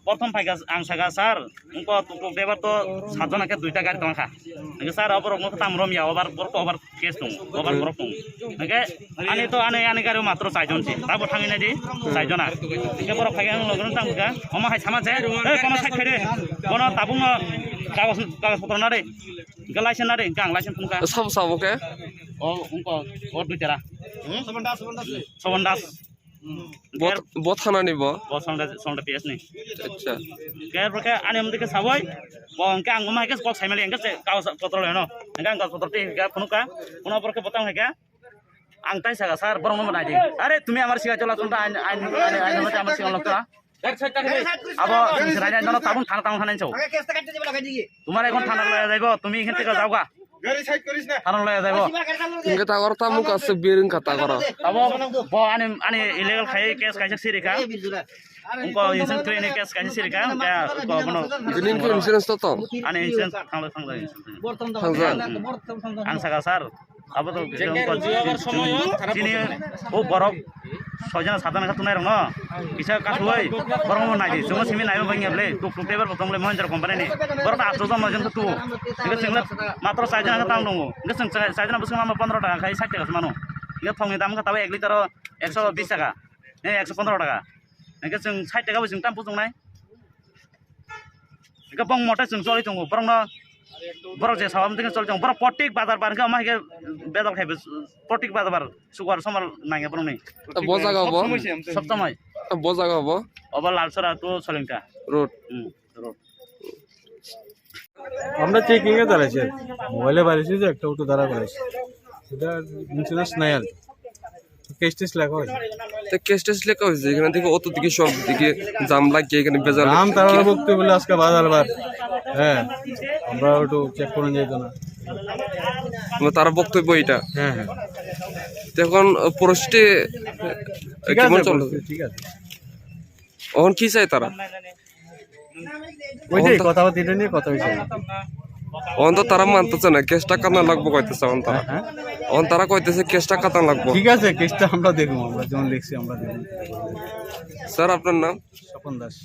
प्रथम फाइगा आं सागा सार उनको तुक बेबार तो सातजना के दुईटा गाड़ी तंखा नगे सार अबर उनको ताम रमिया ओबार बरको ओबार केस दं ओबार बरक दं नगे आने तो आने गाड़ी मात्र साइजन छी ताबो थांगिना दि साइजना के बरक फाइगा लगन तांगा अमा हाय सामा जे ए कोन साइड खेदे कोन ताबुङ कागज पत्र ना रे गलाइसेन ना रे गां लाइसेन फुनका सब सब ओके ओ उनको और दुईटा सबनदास बहुत थाना नहीं बो बहुत संडा पिएस नहीं अच्छा के प्रके आने हम देखे साबै बंके आं मा के कल साइमले एंगे कागज पत्र लेनो एंगा कागज पत्र टे के फुनुका उना परके बताओ है क्या आं ताई सागा सर बरम बनाइ दे अरे তুমি আমার সিগা চলা চলতা আইন মতে আমার সিগা লগতা আবো রাজা জন তাবুন থানা তাবুন থানা নিছো কেসটা কাটতে দিবা লাগাই দিই তোমার এখন থানা লয়া যাইবো তুমি এখান থেকে যাওগা গাড়ি সাইড করিস না থানা লয়া যাইবো ইনকে তাগর তামুক আছে বিরিং কাটা করা আবো বো আনে ইলিগাল খাই কেস কাইছে সিরিকা उनको इंश्योरेंस क्लेम केस काहे सिरिका का बनो बिलिंग को इंश्योरेंस तो आने इंश्योरेंस थांला आं सागा सर अब तो जिनि ओ बरफ सजना सातना खातुनाय रङ किसा काथुय बरम नायदि जों सिमि नायबो बंगेबले टुक टुक पेपर बतमले महेंद्र कंपनी नि बरफ आसो जम जन तु इगे सिंगला मात्र साइजना का तां दङ इगे जों साइजना बस 15 টাকা खाय 60 টাকা मानो इगे थंनि दाम का ताबो 1 लिटार 120 টাকা 115 টাকা इगे जों 60 টাকা जों टाम्पु दंनाय इगे बंग मटे जों चलि दङ बरंग बरफ जे सावाम दिखे चल दङ बरफ पटिक बाजार बार का माइके बेदर खाइबो पटिक बाजार सुगार समल नांगे बरंग नै बोजा गाबो सब समय बोजा गाबो अब लालसरा तो सलिंका रोड আমরা চেকিং এ দাঁড়াইছি মোবাইলে বাড়িছি যে একটা অটো দাঁড়া করেছে এটা ইন্স্যুরেন্স নাই আর কেস টেস লেখা হয়েছে তো কেস টেস লেখা হয়েছে এখানে থেকে অত দিকে সব দিকে জাম লাগিয়ে এখানে বেজার নাম তারা বলতে বলে আজকে বাজার বার হ্যাঁ আমরা একটু চেক করে যাইত না তারা বক্তব্য এটা হ্যাঁ হ্যাঁ এখন পরিস্থিতি কেমন চলছে ঠিক আছে এখন কি চাই তারা ওইটাই কথা এটা নিয়ে কথা হয়েছে অন তো তারা মানতেছে না কেসটা কাটা লাগবো কইতেছে অন তারা অন তারা কইতেছে কেসটা কাটা লাগবো ঠিক আছে কেসটা আমরা দেখবো আমরা যেমন লিখছি আমরা দেখব স্যার আপনার নাম স্বপন দাস